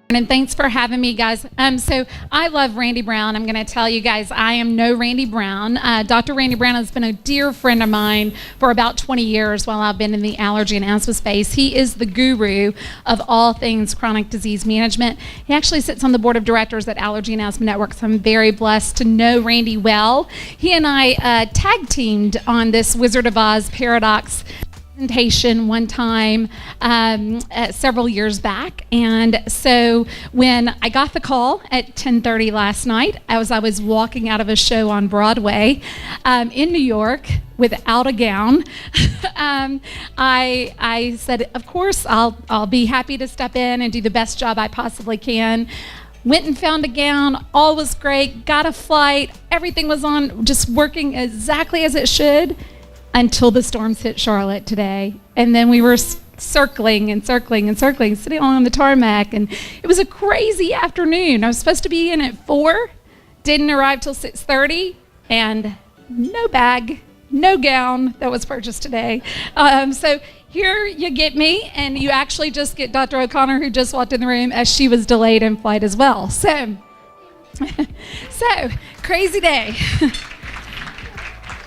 And thanks for having me, guys. So I love Randy Brown. I'm going to tell you guys, I am no Randy Brown. Dr. Randy Brown has been a dear friend of mine for about 20 years while I've been in the allergy and asthma space. He is the guru of all things chronic disease management. He actually sits on the board of directors at Allergy and Asthma Network, so I'm very blessed to know Randy well. He and I tag teamed on this Wizard of Oz paradox presentation one time several years back, and so when I got the call at 10:30 last night, as I was walking out of a show on Broadway in New York without a gown, I said, of course, I'll be happy to step in and do the best job I possibly can. Went and found a gown, all was great, got a flight, everything was on, just working exactly as it should, until the storms hit Charlotte today. And then we were circling and circling and circling, sitting on the tarmac, and it was a crazy afternoon. I was supposed to be in at 4, didn't arrive till 6:30, and no bag, no gown that was purchased today. So here you get me, and you actually just get Dr. O'Connor, who just walked in the room, as she was delayed in flight as well. So crazy day.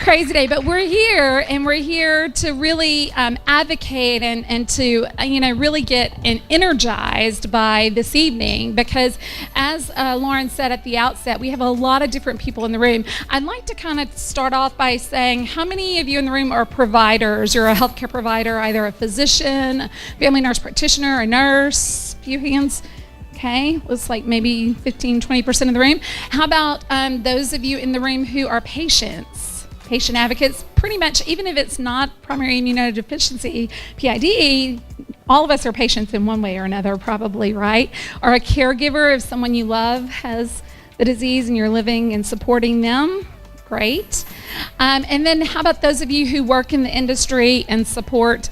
Crazy day, but we're here, and we're here to really advocate and to really get energized by this evening, because as Lauren said at the outset, we have a lot of different people in the room. I'd like to kind of start off by saying, how many of you in the room are providers? You're a healthcare provider, either a physician, a family nurse practitioner, a nurse? A few hands. Okay, looks like maybe 15-20% of the room. How about those of you in the room who are patients? Patient advocates, pretty much, even if it's not primary immunodeficiency, PID, all of us are patients in one way or another, probably, right? Or a caregiver if someone you love has the disease and you're living and supporting them. Great. And then how about those of you who work in the industry and support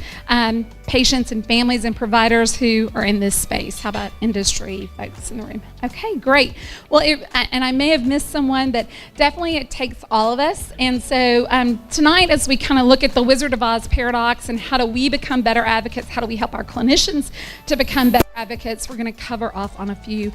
patients and families and providers who are in this space? How about industry folks in the room? Okay, great. Well, and I may have missed someone, but definitely it takes all of us. And so tonight, as we kind of look at the Wizard of Oz paradox and how do we become better advocates, how do we help our clinicians to become better advocates, we're going to cover off on a few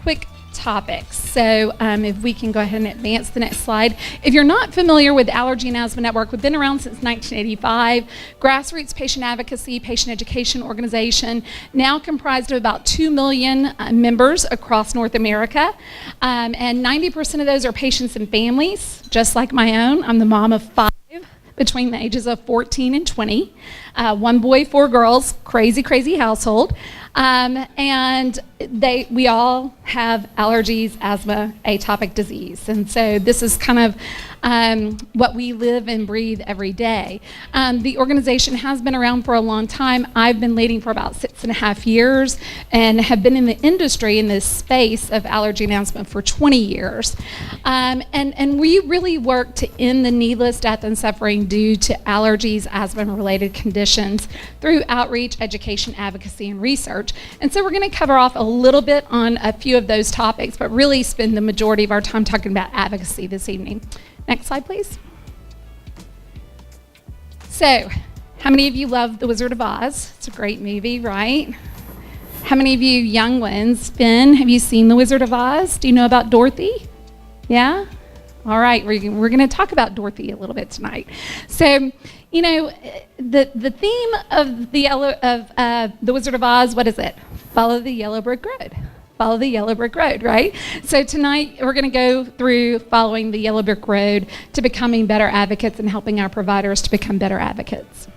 quick topics. So if we can go ahead and advance the next slide. If you're not familiar with Allergy and Asthma Network, we've been around since 1985. Grassroots patient advocacy, patient education organization, now comprised of about 2 million members across North America. And 90% of those are patients and families, just like my own. I'm the mom of 5 between the ages of 14 and 20. 1 boy, 4 girls, crazy, crazy household. And we all have allergies, asthma, atopic disease. And so this is kind of what we live and breathe every day. The organization has been around for a long time. I've been leading for about 6.5 years and have been in the industry in this space of allergy and asthma for 20 years. And we really work to end the needless death and suffering due to allergies, asthma, and related conditions through outreach, education, advocacy, and research. And so we're going to cover off a little bit on a few of those topics, but really spend the majority of our time talking about advocacy this evening. Next slide, please. So, how many of you love The Wizard of Oz? It's a great movie, right? How many of you young ones, Finn, have you seen The Wizard of Oz? Do you know about Dorothy? Yeah? All right, we're going to talk about Dorothy a little bit tonight. So, the theme of The Wizard of Oz, what is it? Follow the yellow brick road. Follow the yellow brick road, right? So tonight we're going to go through following the yellow brick road to becoming better advocates and helping our providers to become better advocates.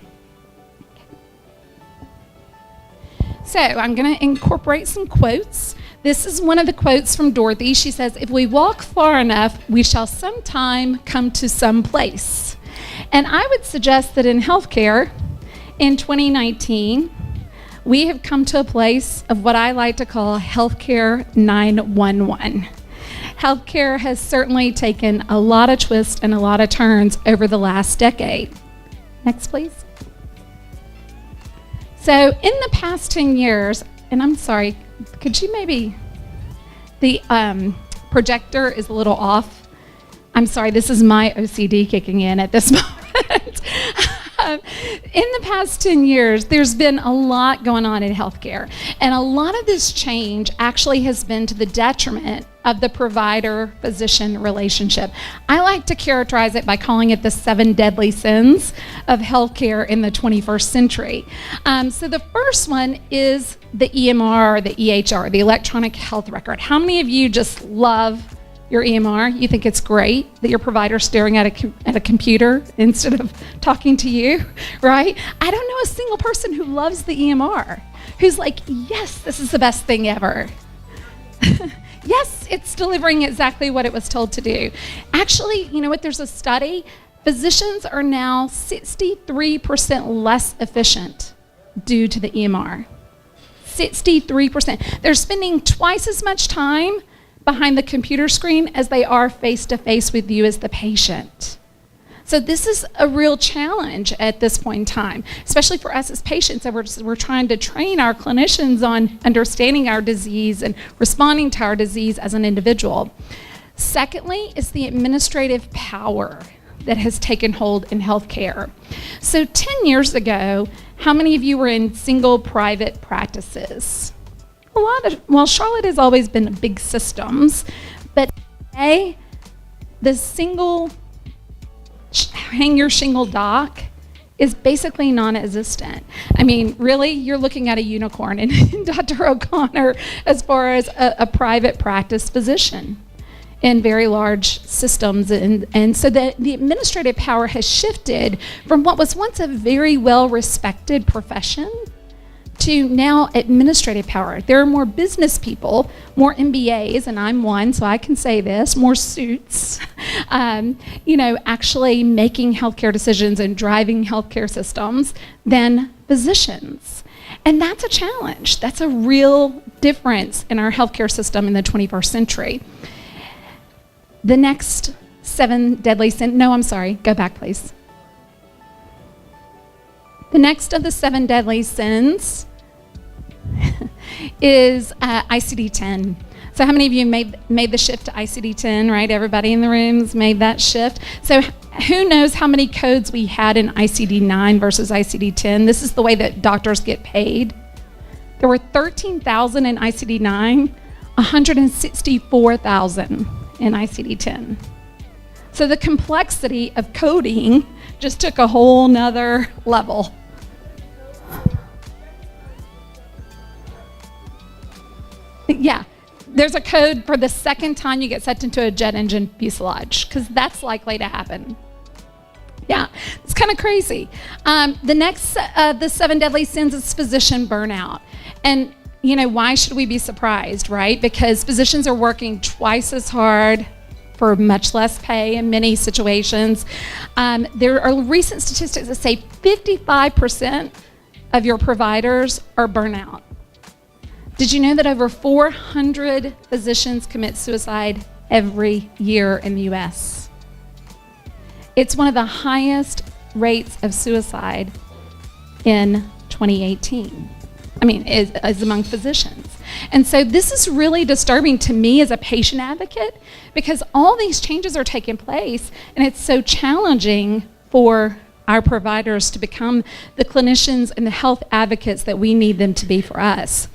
So I'm going to incorporate some quotes. This is one of the quotes from Dorothy. She says, "If we walk far enough, we shall sometime come to some place." And I would suggest that in healthcare, in 2019, we have come to a place of what I like to call healthcare 911. Healthcare has certainly taken a lot of twists and a lot of turns over the last decade. Next, please. So in the past 10 years, and I'm sorry, could you maybe, the projector is a little off. I'm sorry, this is my OCD kicking in at this moment. in the past 10 years, there's been a lot going on in healthcare. And a lot of this change actually has been to the detriment of the provider-physician relationship. I like to characterize it by calling it the 7 deadly sins of healthcare in the 21st century. So the first one is the EMR, or the EHR, the electronic health record. How many of you just love your EMR? You think it's great that your provider's staring at a computer instead of talking to you, right? I don't know a single person who loves the EMR, who's like, yes, this is the best thing ever. Yes, it's delivering exactly what it was told to do. Actually, you know what, there's a study. Physicians are now 63% less efficient due to the EMR. 63%. They're spending twice as much time behind the computer screen as they are face-to-face with you as the patient. So this is a real challenge at this point in time, especially for us as patients. We're trying to train our clinicians on understanding our disease and responding to our disease as an individual. Secondly, is the administrative power that has taken hold in healthcare. So 10 years ago, how many of you were in single private practices? Charlotte has always been big systems, but today, the single hang your shingle doc is basically non-existent. I mean, really, you're looking at a unicorn in Dr. O'Connor as far as a private practice physician in very large systems. And so the administrative power has shifted from what was once a very well-respected profession to now administrative power. There are more business people, more MBAs, and I'm one, so I can say this, more suits, actually making healthcare decisions and driving healthcare systems than physicians. And that's a challenge. That's a real difference in our healthcare system in the 21st century. The next 7 deadly sins, go back please. The next of the 7 deadly sins is ICD-10. So how many of you made the shift to ICD-10, right? Everybody in the room's made that shift. So who knows how many codes we had in ICD-9 versus ICD-10? This is the way that doctors get paid. There were 13,000 in ICD-9, 164,000 in ICD-10. So the complexity of coding just took a whole nother level. Yeah, there's a code for the second time you get set into a jet engine fuselage, because that's likely to happen. Yeah, it's kind of crazy. The next, the 7 deadly sins is physician burnout. And why should we be surprised, right? Because physicians are working twice as hard for much less pay in many situations. There are recent statistics that say 55% of your providers are burnout. Did you know that over 400 physicians commit suicide every year in the US? It's one of the highest rates of suicide in 2018. Is among physicians. And so this is really disturbing to me as a patient advocate, because all these changes are taking place, and it's so challenging for our providers to become the clinicians and the health advocates that we need them to be for us.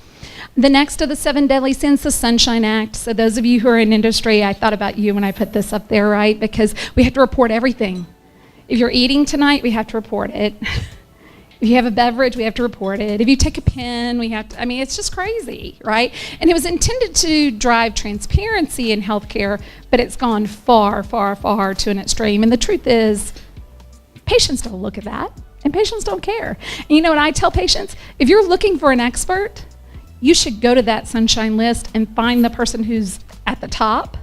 The next of the 7 deadly sins, the Sunshine Act. So those of you who are in industry, I thought about you when I put this up there, right? Because we have to report everything. If you're eating tonight, we have to report it. If you have a beverage, we have to report it. If you take a pen, we have to, it's just crazy, right? And it was intended to drive transparency in healthcare, but it's gone far, far, far to an extreme. And the truth is, patients don't look at that, and patients don't care. And you know what I tell patients? If you're looking for an expert, you should go to that Sunshine list and find the person who's at the top,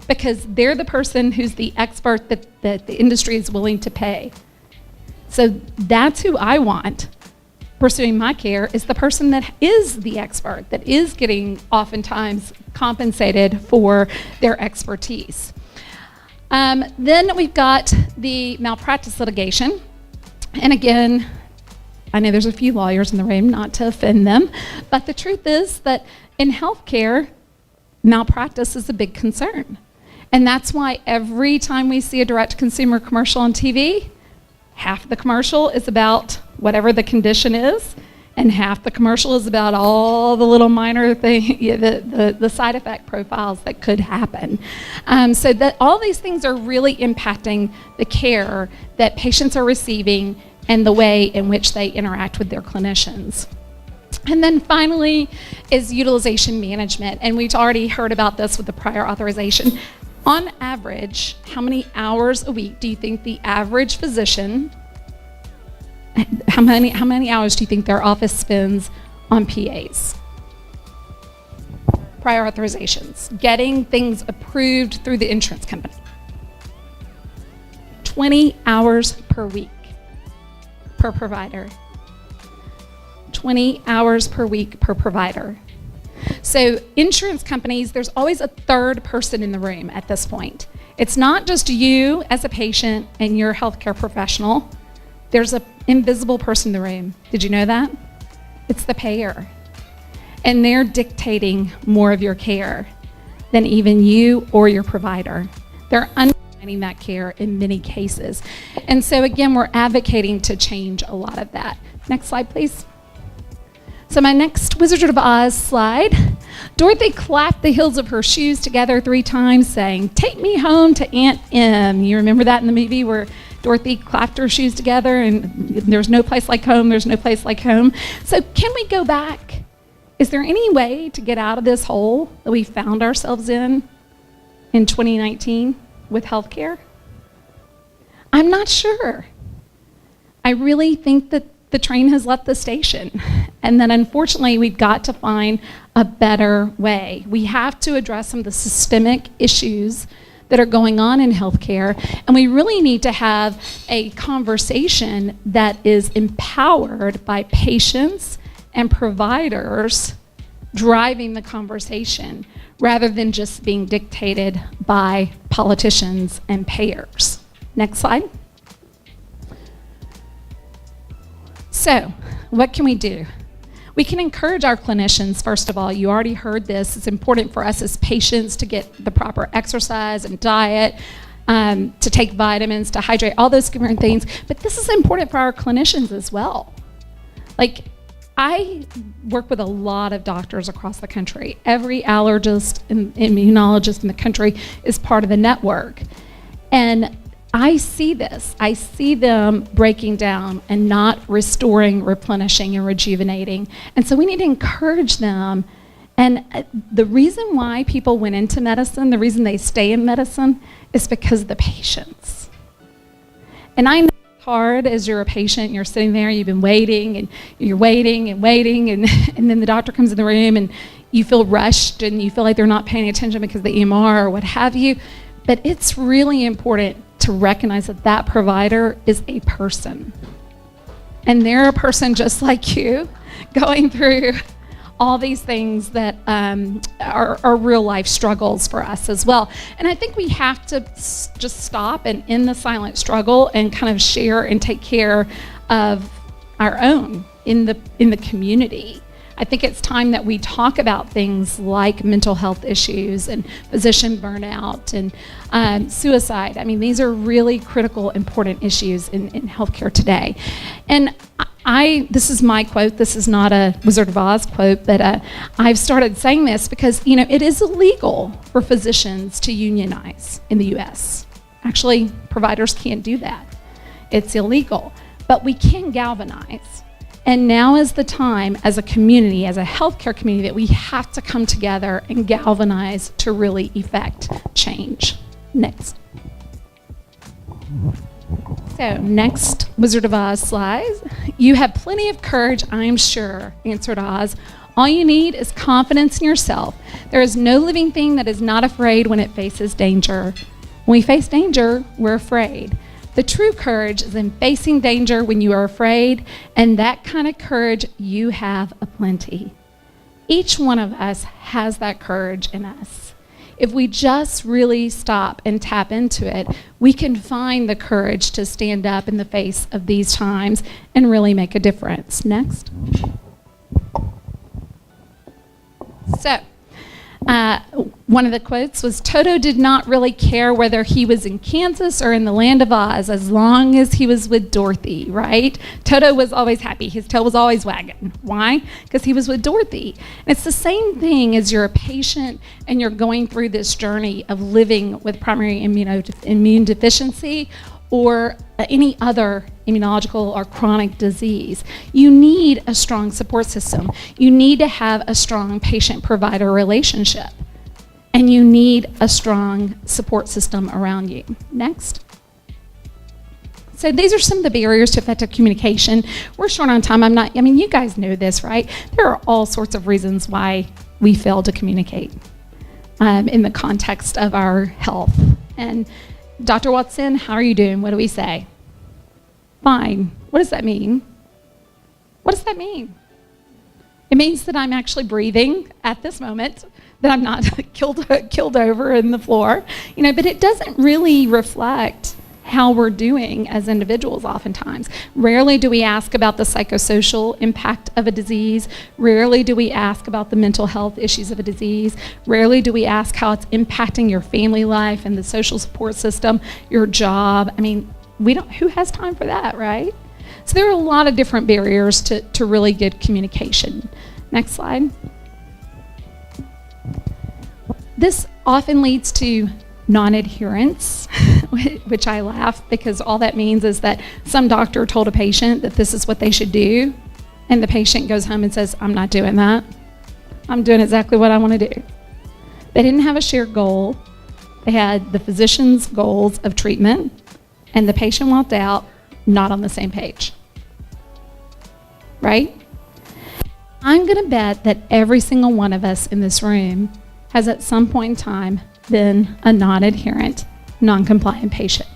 because they're the person who's the expert that the industry is willing to pay. So that's who I want pursuing my care, is the person that is the expert, that is getting oftentimes compensated for their expertise. Then we've got the malpractice litigation. And again, I know there's a few lawyers in the room, not to offend them, but the truth is that in healthcare, malpractice is a big concern. And that's why every time we see a direct-to-consumer commercial on TV, Half the commercial is about whatever the condition is, and half the commercial is about all the little minor the side effect profiles that could happen. So that all these things are really impacting the care that patients are receiving and the way in which they interact with their clinicians. And then finally is utilization management, and we've already heard about this with the prior authorization. On average, how many hours a week do you think the average physician, how many hours do you think their office spends on PAs? Prior authorizations, getting things approved through the insurance company. 20 hours per week per provider. 20 hours per week per provider. So insurance companies, there's always a third person in the room at this point. It's not just you as a patient and your healthcare professional. There's an invisible person in the room. Did you know that? It's the payer. And they're dictating more of your care than even you or your provider. They're undermining that care in many cases. And so again, we're advocating to change a lot of that. Next slide, please. So my next Wizard of Oz slide, Dorothy clapped the heels of her shoes together 3 times, saying, "Take me home to Aunt Em." You remember that in the movie where Dorothy clapped her shoes together and there's no place like home, there's no place like home. So can we go back? Is there any way to get out of this hole that we found ourselves in 2019 with healthcare? I'm not sure. I really think that the train has left the station, and then unfortunately we've got to find a better way. We have to address some of the systemic issues that are going on in healthcare, and we really need to have a conversation that is empowered by patients and providers driving the conversation rather than just being dictated by politicians and payers. Next slide. So, what can we do? We can encourage our clinicians, first of all. You already heard this. It's important for us as patients to get the proper exercise and diet, to take vitamins, to hydrate, all those different things. But this is important for our clinicians as well. Like, I work with a lot of doctors across the country. Every allergist and immunologist in the country is part of the network. And I see this. I see them breaking down and not restoring, replenishing, and rejuvenating. And so we need to encourage them. And the reason why people went into medicine, the reason they stay in medicine, is because of the patients. And I know it's hard as you're a patient, you're sitting there, you've been waiting, and you're waiting and waiting, and then the doctor comes in the room, and you feel rushed, and you feel like they're not paying attention because of the EMR or what have you. But it's really important to recognize that that provider is a person. And they're a person just like you, going through all these things that are real life struggles for us as well. And I think we have to just stop and end the silent struggle and kind of share and take care of our own in the community. I think it's time that we talk about things like mental health issues and physician burnout and suicide. I mean, these are really critical, important issues in healthcare today. And this is my quote, this is not a Wizard of Oz quote, but I've started saying this because, it is illegal for physicians to unionize in the US. Actually, providers can't do that. It's illegal, but we can galvanize. And now is the time as a community, as a healthcare community, that we have to come together and galvanize to really effect change. Next. So, next Wizard of Oz slides. You have plenty of courage, I'm sure, answered Oz. All you need is confidence in yourself. There is no living thing that is not afraid when it faces danger. When we face danger, we're afraid. The true courage is in facing danger when you are afraid, and that kind of courage you have aplenty. Each one of us has that courage in us. If we just really stop and tap into it, we can find the courage to stand up in the face of these times and really make a difference. Next. So, One of the quotes was, Toto did not really care whether he was in Kansas or in the land of Oz as long as he was with Dorothy, right? Toto was always happy. His tail was always wagging. Why? Because he was with Dorothy. And it's the same thing as you're a patient and you're going through this journey of living with primary immune deficiency or any other immunological or chronic disease. You need a strong support system. You need to have a strong patient-provider relationship. And you need a strong support system around you. Next. So these are some of the barriers to effective communication. We're short on time. You guys know this, right? There are all sorts of reasons why we fail to communicate in the context of our health. And Dr. Watson, how are you doing? What do we say? Fine. What does that mean? What does that mean? It means that I'm actually breathing at this moment, that I'm not killed over in the floor, but it doesn't really reflect how we're doing as individuals oftentimes. Rarely do we ask about the psychosocial impact of a disease. Rarely do we ask about the mental health issues of a disease. Rarely do we ask how it's impacting your family life and the social support system, your job. Who has time for that, right? So there are a lot of different barriers to really good communication. Next slide. This often leads to non-adherence, which I laugh because all that means is that some doctor told a patient that this is what they should do, and the patient goes home and says, I'm not doing that. I'm doing exactly what I want to do. They didn't have a shared goal. They had the physician's goals of treatment, and the patient walked out not on the same page. Right? I'm going to bet that every single one of us in this room has at some point in time been a non-adherent, non-compliant patient.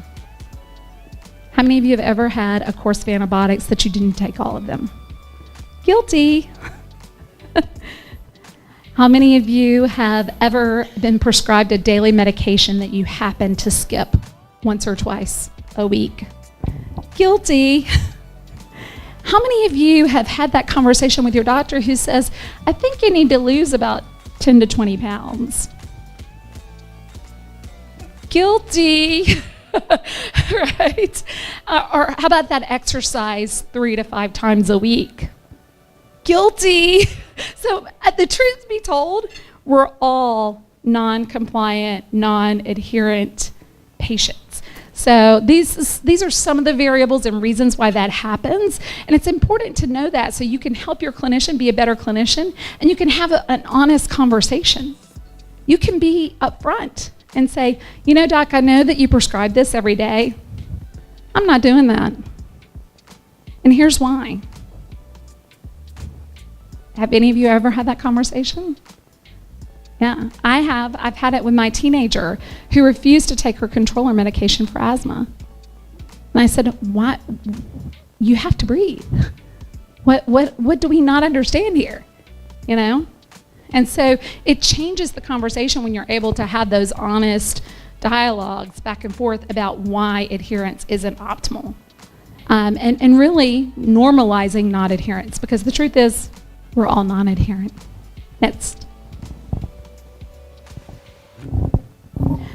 How many of you have ever had a course of antibiotics that you didn't take all of them? Guilty. How many of you have ever been prescribed a daily medication that you happen to skip once or twice a week? Guilty. How many of you have had that conversation with your doctor who says, I think you need to lose about 10 to 20 pounds? Guilty. Right? Or how about that exercise 3 to 5 times a week? Guilty. So the truth be told, we're all non-compliant, non-adherent patients. So these are some of the variables and reasons why that happens. And it's important to know that so you can help your clinician be a better clinician and you can have an honest conversation. You can be upfront and say, Doc, I know that you prescribe this every day. I'm not doing that. And here's why. Have any of you ever had that conversation? Yeah, I have. I've had it with my teenager who refused to take her controller medication for asthma. And I said, "What? You have to breathe. What do we not understand here? And so it changes the conversation when you're able to have those honest dialogues back and forth about why adherence isn't optimal. And really normalizing non-adherence, because the truth is we're all non-adherent. Next.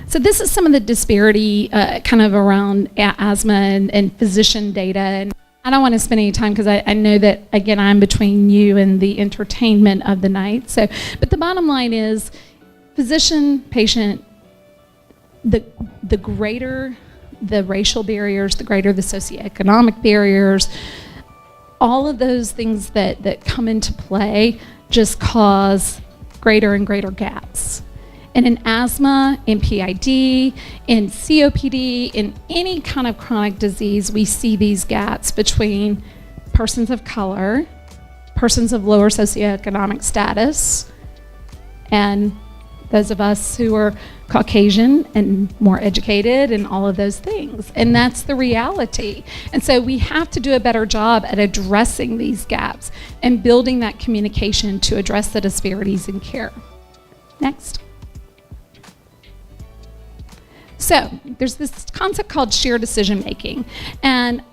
So this is some of the disparity kind of around asthma and physician data. And I don't want to spend any time because I know that, again, I'm between you and the entertainment of the night. But the bottom line is physician, patient, the greater the racial barriers, the greater the socioeconomic barriers, all of those things that come into play just cause greater and greater gaps. And in asthma, in PID, in COPD, in any kind of chronic disease, we see these gaps between persons of color, persons of lower socioeconomic status, and those of us who are Caucasian and more educated and all of those things. And that's the reality. And so we have to do a better job at addressing these gaps and building that communication to address the disparities in care. Next. So there's this concept called shared decision making. And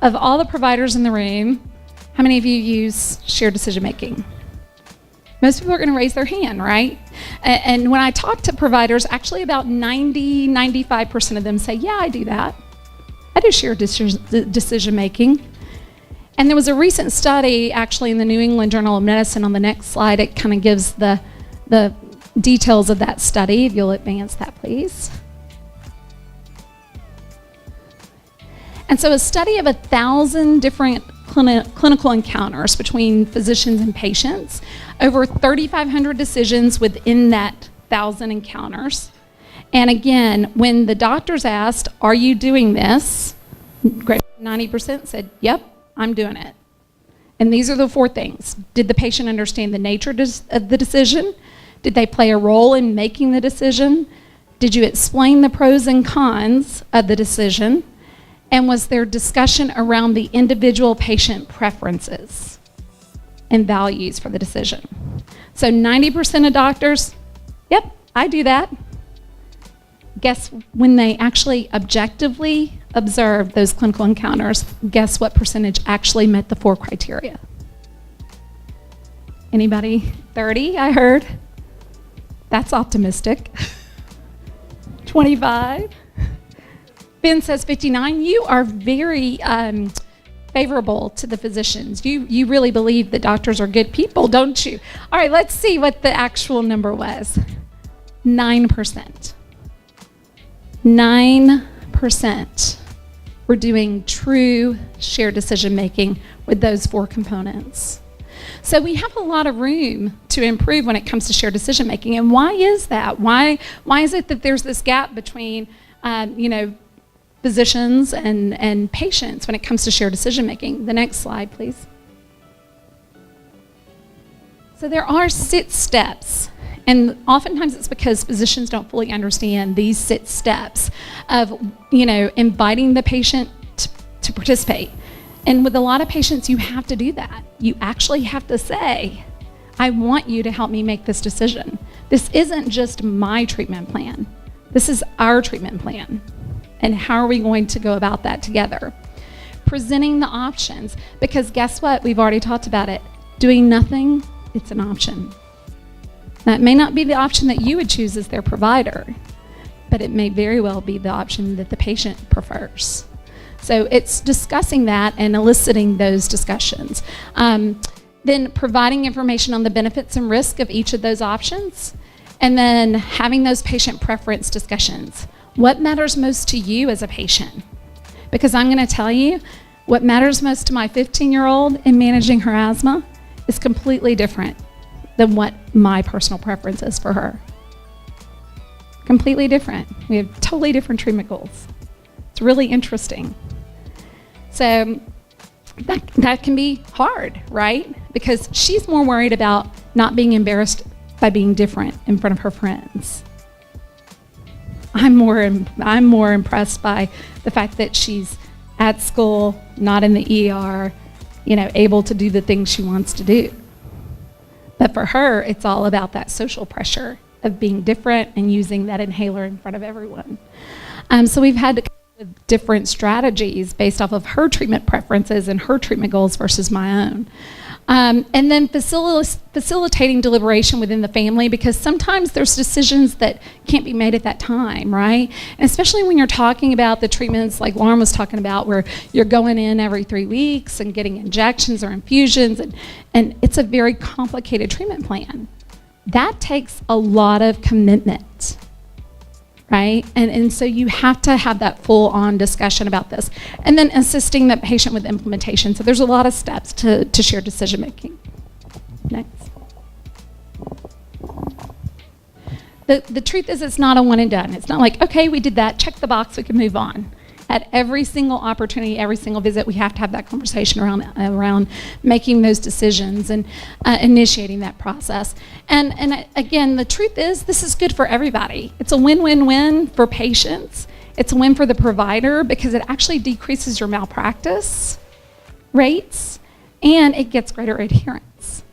of all the providers in the room, how many of you use shared decision making? Most people are going to raise their hand, right? And when I talk to providers, actually about 95% of them say, yeah, I do that. I do shared decision making. And there was a recent study actually in the New England Journal of Medicine. On the next slide, it kind of gives the details of that study. If you'll advance that, please. And so a study of 1,000 different clinical encounters between physicians and patients, over 3,500 decisions within that 1,000 encounters. And again, when the doctors asked, are you doing this? Greater than 90% said, yep, I'm doing it. And these are the 4 things. Did the patient understand the nature of the decision? Did they play a role in making the decision? Did you explain the pros and cons of the decision? And was there discussion around the individual patient preferences and values for the decision? So 90% of doctors, yep, I do that. Guess when they actually objectively observed those clinical encounters, guess what percentage actually met the 4 criteria? Anybody? 30, I heard. That's optimistic. 25. Ben says 59. You are very favorable to the physicians. You really believe that doctors are good people, don't you? All right, let's see what the actual number was. 9%. 9% were doing true shared decision making with those 4 components. So we have a lot of room to improve when it comes to shared decision making. And why is that? Why is it that there's this gap between physicians and patients when it comes to shared decision making? The next slide, please. So there are 6 steps. And oftentimes it's because physicians don't fully understand these 6 steps of, inviting the patient to participate. And with a lot of patients, you have to do that. You actually have to say, I want you to help me make this decision. This isn't just my treatment plan. This is our treatment plan. And how are we going to go about that together? Presenting the options, because guess what? We've already talked about it. Doing nothing, it's an option. That may not be the option that you would choose as their provider, but it may very well be the option that the patient prefers. So it's discussing that and eliciting those discussions. Then providing information on the benefits and risk of each of those options, and then having those patient preference discussions. What matters most to you as a patient? Because I'm going to tell you, what matters most to my 15-year-old in managing her asthma is completely different than what my personal preference is for her. Completely different. We have totally different treatment goals. It's really interesting. So that can be hard, right? Because she's more worried about not being embarrassed by being different in front of her friends. I'm more impressed by the fact that she's at school, not in the ER, able to do the things she wants to do. But for her, it's all about that social pressure of being different and using that inhaler in front of everyone. So we've had to come up with different strategies based off of her treatment preferences and her treatment goals versus my own. And then facilitating deliberation within the family, because sometimes there's decisions that can't be made at that time, right? And especially when you're talking about the treatments like Lauren was talking about, where you're going in every 3 weeks and getting injections or infusions, and it's a very complicated treatment plan. That takes a lot of commitment, right? And so you have to have that full-on discussion about this. And then assisting the patient with implementation. So there's a lot of steps to shared decision-making. Next. The truth is, it's not a one and done. It's not like, okay, we did that, check the box, we can move on. At every single opportunity, every single visit, we have to have that conversation around making those decisions and initiating that process. And again, the truth is, this is good for everybody. It's a win-win-win for patients. It's a win for the provider because it actually decreases your malpractice rates and it gets greater adherence.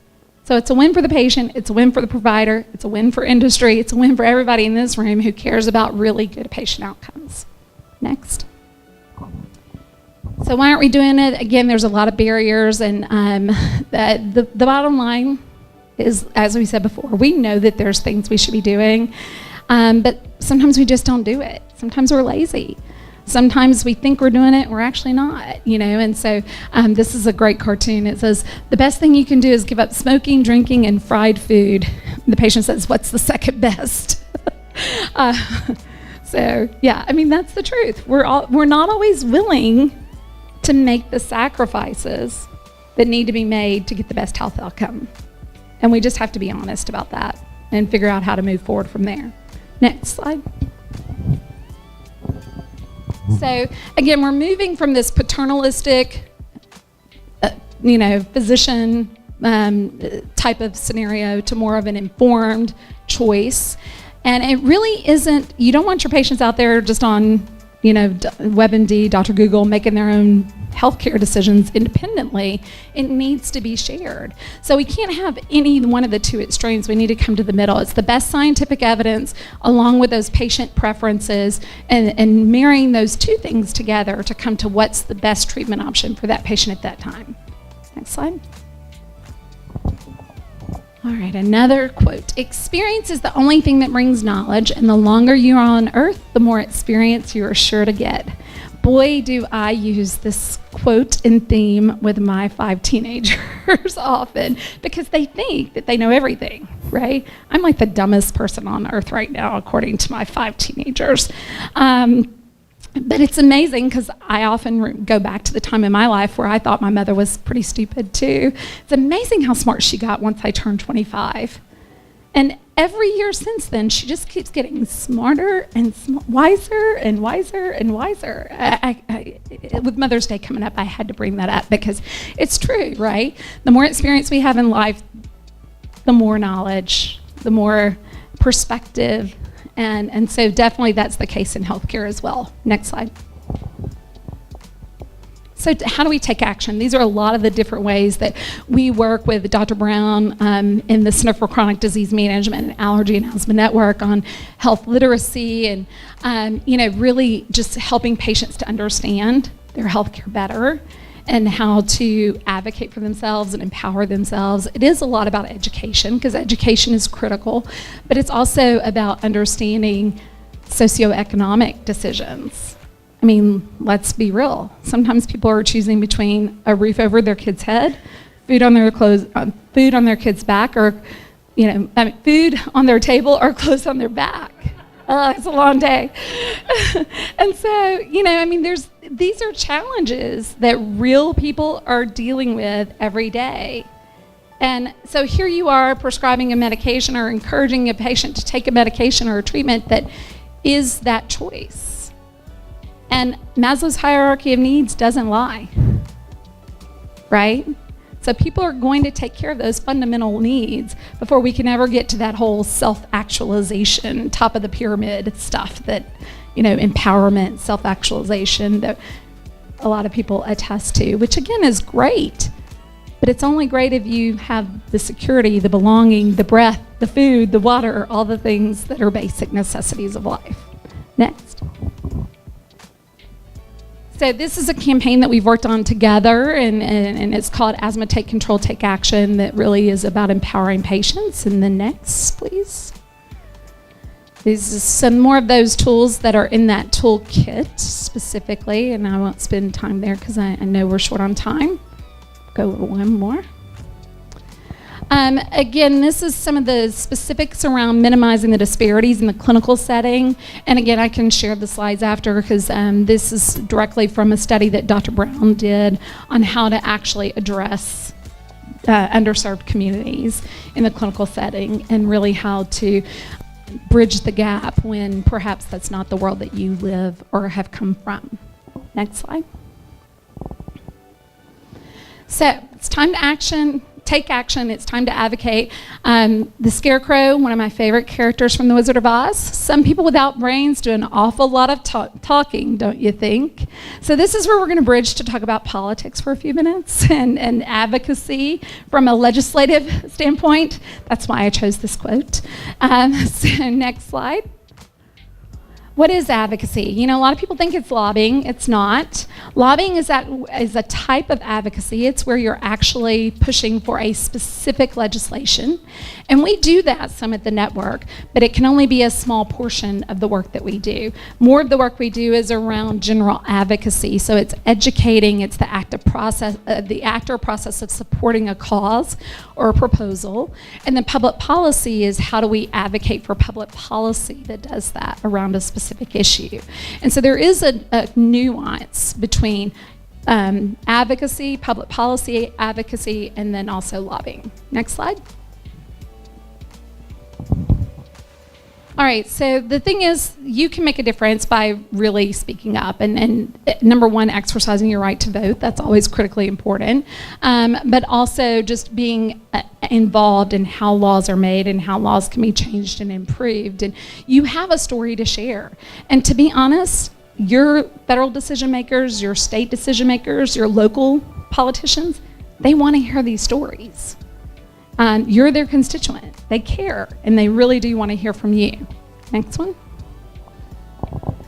So it's a win for the patient, it's a win for the provider, it's a win for industry, it's a win for everybody in this room who cares about really good patient outcomes. Next. So why aren't we doing it? Again, there's a lot of barriers, and the bottom line is, as we said before, we know that there's things we should be doing, but sometimes we just don't do it. Sometimes we're lazy. Sometimes we think we're doing it, we're actually not, and so this is a great cartoon. It says, the best thing you can do is give up smoking, drinking, and fried food. The patient says, what's the second best? So, yeah, I mean, that's the truth. We're not always willing to make the sacrifices that need to be made to get the best health outcome. And we just have to be honest about that and figure out how to move forward from there. Next slide. So again, we're moving from this paternalistic, physician type of scenario to more of an informed choice. And it really isn't, you don't want your patients out there just on, WebMD, Dr. Google, making their own healthcare decisions independently. It needs to be shared. So we can't have any one of the two extremes. We need to come to the middle. It's the best scientific evidence along with those patient preferences and marrying those two things together to come to what's the best treatment option for that patient at that time. Next slide. All right, another quote. Experience is the only thing that brings knowledge, and the longer you are on earth, the more experience you are sure to get. Boy, do I use this quote and theme with my 5 teenagers often, because they think that they know everything, right? I'm like the dumbest person on earth right now, according to my 5 teenagers. But it's amazing because I often go back to the time in my life where I thought my mother was pretty stupid too. It's amazing how smart she got once I turned 25. And every year since then, she just keeps getting smarter and wiser and wiser and wiser. With Mother's Day coming up, I had to bring that up because it's true, right? The more experience we have in life, the more knowledge, the more perspective. And so definitely that's the case in healthcare as well. Next slide. So how do we take action? These are a lot of the different ways that we work with Dr. Brown in the Center for Chronic Disease Management and Allergy and Asthma Network on health literacy and really just helping patients to understand their healthcare better and how to advocate for themselves and empower themselves. It is a lot about education, because education is critical, but it's also about understanding socioeconomic decisions. I mean, let's be real. Sometimes people are choosing between a roof over their kid's head, food on their kid's back, or food on their table or clothes on their back. It's a long day. And so, these are challenges that real people are dealing with every day. And so here you are prescribing a medication or encouraging a patient to take a medication or a treatment that is that choice. And Maslow's hierarchy of needs doesn't lie, right? So people are going to take care of those fundamental needs before we can ever get to that whole self-actualization, top of the pyramid stuff that, empowerment, self-actualization that a lot of people attest to, which again is great. But it's only great if you have the security, the belonging, the breath, the food, the water, all the things that are basic necessities of life. Next. So this is a campaign that we've worked on together, and it's called Asthma Take Control, Take Action, that really is about empowering patients. And the next, please. These are some more of those tools that are in that toolkit specifically, and I won't spend time there because I know we're short on time. Go one more. Again, this is some of the specifics around minimizing the disparities in the clinical setting. And again, I can share the slides after because this is directly from a study that Dr. Brown did on how to actually address underserved communities in the clinical setting and really how to bridge the gap when perhaps that's not the world that you live or have come from. Next slide. So it's time to action. Take action. It's time to advocate. The Scarecrow, one of my favorite characters from The Wizard of Oz. Some people without brains do an awful lot of talking, don't you think? So this is where we're going to bridge to talk about politics for a few minutes and advocacy from a legislative standpoint. That's why I chose this quote. So next slide. What is advocacy? You know, a lot of people think it's lobbying. It's not. Lobbying is a type of advocacy. It's where you're actually pushing for a specific legislation. And we do that some at the network, but it can only be a small portion of the work that we do. More of the work we do is around general advocacy. So it's educating, it's the act or process of supporting a cause or a proposal. And then public policy is how do we advocate for public policy that does that around a specific issue. And so there is a nuance between advocacy, public policy advocacy, and then also lobbying. Next slide. All right, so the thing is, you can make a difference by really speaking up and number one, exercising your right to vote. That's always critically important. But also just being involved in how laws are made and how laws can be changed and improved. And you have a story to share. And to be honest, your federal decision makers, your state decision makers, your local politicians, they want to hear these stories. You're their constituent. They care, and they really do want to hear from you. Next one.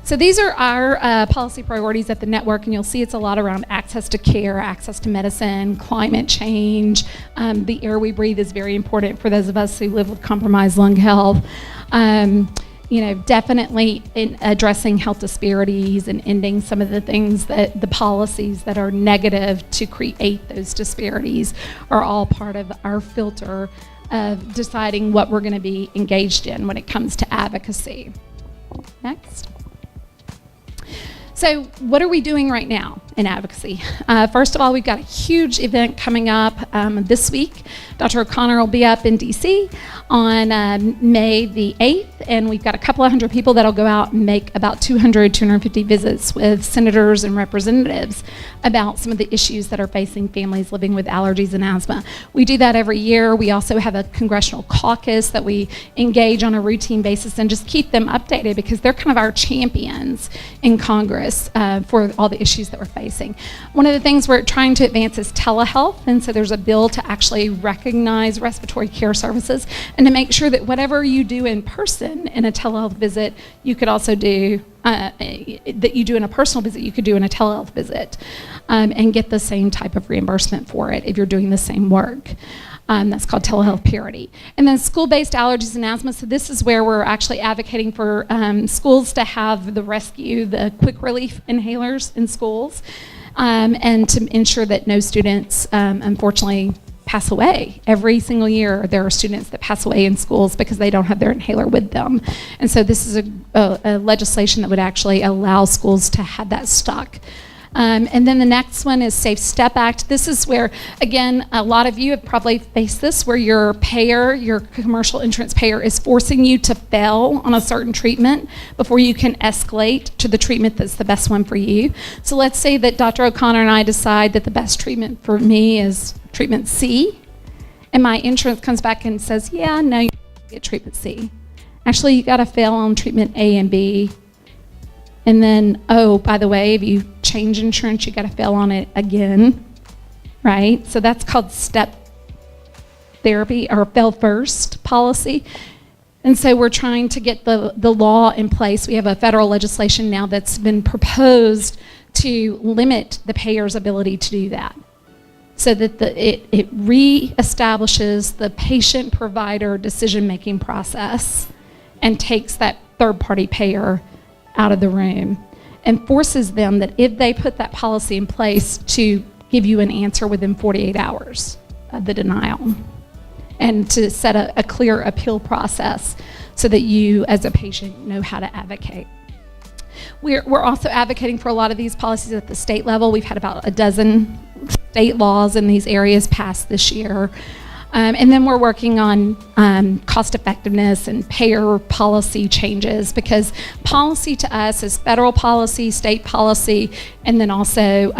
So these are our policy priorities at the network, and you'll see it's a lot around access to care, access to medicine, climate change. The air we breathe is very important for those of us who live with compromised lung health. You know, definitely in addressing health disparities and ending some of the things that the policies that are negative to create those disparities are all part of our filter of deciding what we're going to be engaged in when it comes to advocacy. Next. So what are we doing right now in advocacy? First of all, we've got a huge event coming up this week. Dr. O'Connor will be up in DC on May the 8th, and we've got a couple of hundred people that'll go out and make about 250 visits with senators and representatives about some of the issues that are facing families living with allergies and asthma. We do that every year. We also have a congressional caucus that we engage on a routine basis and just keep them updated because they're kind of our champions in Congress for all the issues that we're facing. One of the things we're trying to advance is telehealth, and so there's a bill to actually recognize respiratory care services and to make sure that whatever you do in person in a telehealth visit, you could also do that you do in a personal visit, you could do in a telehealth visit and get the same type of reimbursement for it if you're doing the same work. That's called telehealth parity. And then school-based allergies and asthma, so this is where we're actually advocating for schools to have the quick relief inhalers in schools and to ensure that no students, unfortunately, pass away. Every single year there are students that pass away in schools because they don't have their inhaler with them. And so this is a legislation that would actually allow schools to have that stock. And then the next one is Safe Step Act. This is where, again, a lot of you have probably faced this, where your payer, your commercial insurance payer, is forcing you to fail on a certain treatment before you can escalate to the treatment that's the best one for you. So let's say that Dr. O'Connor and I decide that the best treatment for me is treatment C, and my insurance comes back and says, yeah, no, you get treatment C. Actually, you got to fail on treatment A and B. And then, oh, by the way, if you change insurance, you got to fail on it again, right? So that's called step therapy or fail first policy. And so we're trying to get the law in place. We have a federal legislation now that's been proposed to limit the payer's ability to do that, so that it re-establishes the patient-provider decision-making process and takes that third-party payer out of the room and forces them that if they put that policy in place to give you an answer within 48 hours of the denial and to set a clear appeal process so that you as a patient know how to advocate. We're also advocating for a lot of these policies at the state level. We've had about a dozen state laws in these areas passed this year. And then we're working on cost effectiveness and payer policy changes, because policy to us is federal policy, state policy, and then also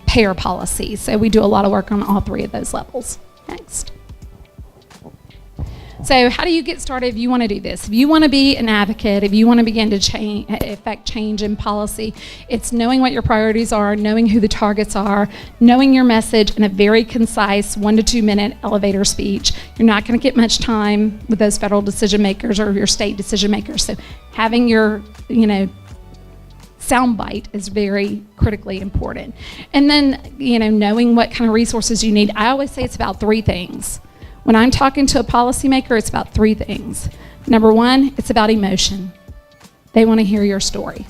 payer policy. So we do a lot of work on all three of those levels. Next. So how do you get started if you want to do this? If you want to be an advocate, if you want to begin to affect change in policy, it's knowing what your priorities are, knowing who the targets are, knowing your message in a very concise 1 to 2 minute elevator speech. You're not going to get much time with those federal decision makers or your state decision makers. So having your soundbite is very critically important. And then, knowing what kind of resources you need. I always say it's about 3 things. When I'm talking to a policymaker, it's about 3 things. Number 1, it's about emotion. They want to hear your story.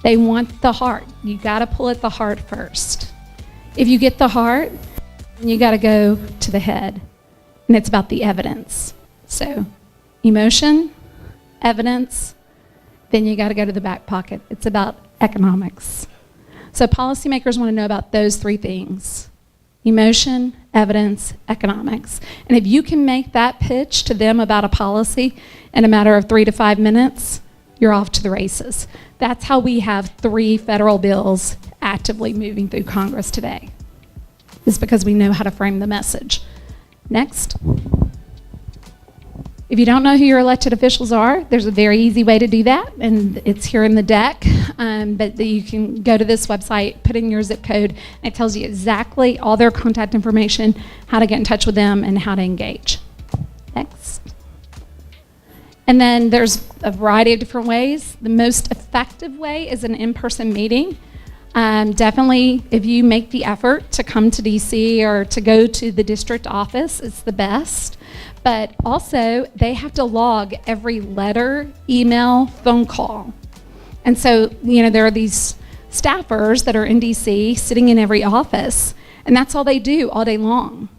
They want the heart. You got to pull at the heart first. If you get the heart, then you got to go to the head. And it's about the evidence. So, emotion, evidence, then you got to go to the back pocket. It's about economics. So policymakers want to know about those 3 things: emotion, evidence, economics. And if you can make that pitch to them about a policy in a matter of 3 to 5 minutes, you're off to the races. That's how we have 3 federal bills actively moving through Congress today. It's because we know how to frame the message. Next. If you don't know who your elected officials are, there's a very easy way to do that, and it's here in the deck. But you can go to this website, put in your zip code, and it tells you exactly all their contact information, how to get in touch with them, and how to engage. Next. And then there's a variety of different ways. The most effective way is an in-person meeting. Definitely, if you make the effort to come to DC or to go to the district office, it's the best. But also, they have to log every letter, email, phone call. And so, there are these staffers that are in DC sitting in every office, and that's all they do all day long,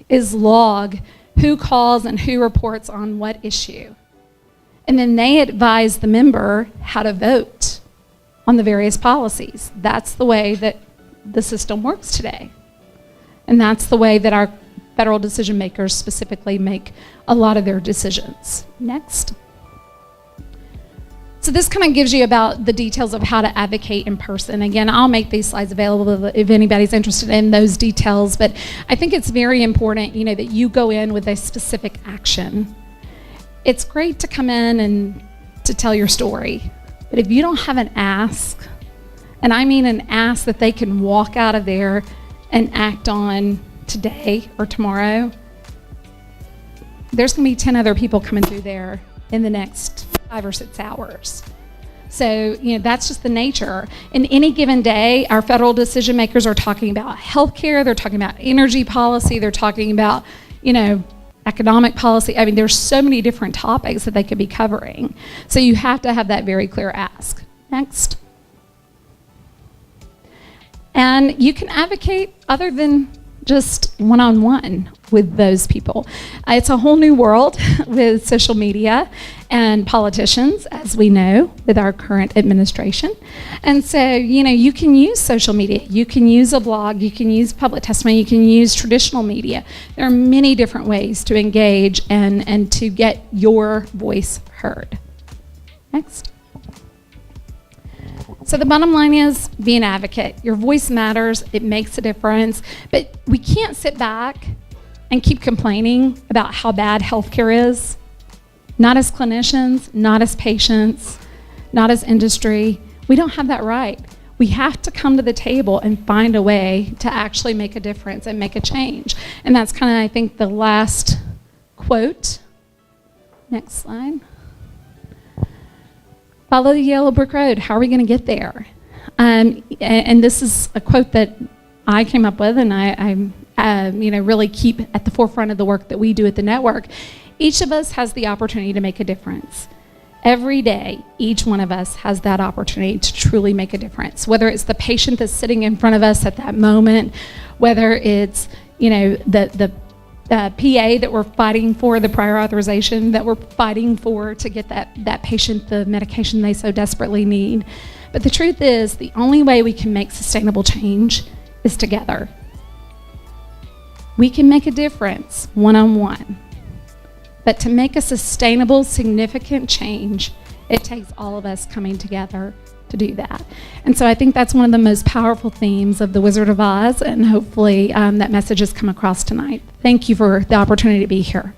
is log who calls and who reports on what issue. And then they advise the member how to vote on the various policies. That's the way that the system works today. And that's the way that our federal decision makers specifically make a lot of their decisions. Next. So this kind of gives you about the details of how to advocate in person. Again, I'll make these slides available if anybody's interested in those details, but I think it's very important, that you go in with a specific action. It's great to come in and to tell your story, but if you don't have an ask, and I mean an ask that they can walk out of there and act on today or tomorrow, there's going to be 10 other people coming through there in the next 5 or 6 hours. So, that's just the nature. In any given day, our federal decision makers are talking about healthcare, they're talking about energy policy, they're talking about, economic policy. I mean, there's so many different topics that they could be covering. So you have to have that very clear ask. Next. And you can advocate other than just one-on-one with those people. It's a whole new world with social media and politicians, as we know, with our current administration. And so, you can use social media, you can use a blog, you can use public testimony, you can use traditional media. There are many different ways to engage and to get your voice heard. Next. So the bottom line is, be an advocate. Your voice matters, it makes a difference, but we can't sit back and keep complaining about how bad healthcare is. Not as clinicians, not as patients, not as industry. We don't have that right. We have to come to the table and find a way to actually make a difference and make a change. And that's kind of, I think, the last quote. Next slide. Follow the yellow brick road. How are we going to get there? And this is a quote that I came up with, and I really keep at the forefront of the work that we do at the network. Each of us has the opportunity to make a difference. Every day, each one of us has that opportunity to truly make a difference. Whether it's the patient that's sitting in front of us at that moment, whether it's the PA that we're fighting for, the prior authorization that we're fighting for to get that patient the medication they so desperately need. But the truth is, the only way we can make sustainable change is together. We can make a difference one-on-one. But to make a sustainable, significant change, it takes all of us coming together to do that. And so I think that's one of the most powerful themes of The Wizard of Oz, and hopefully that message has come across tonight. Thank you for the opportunity to be here.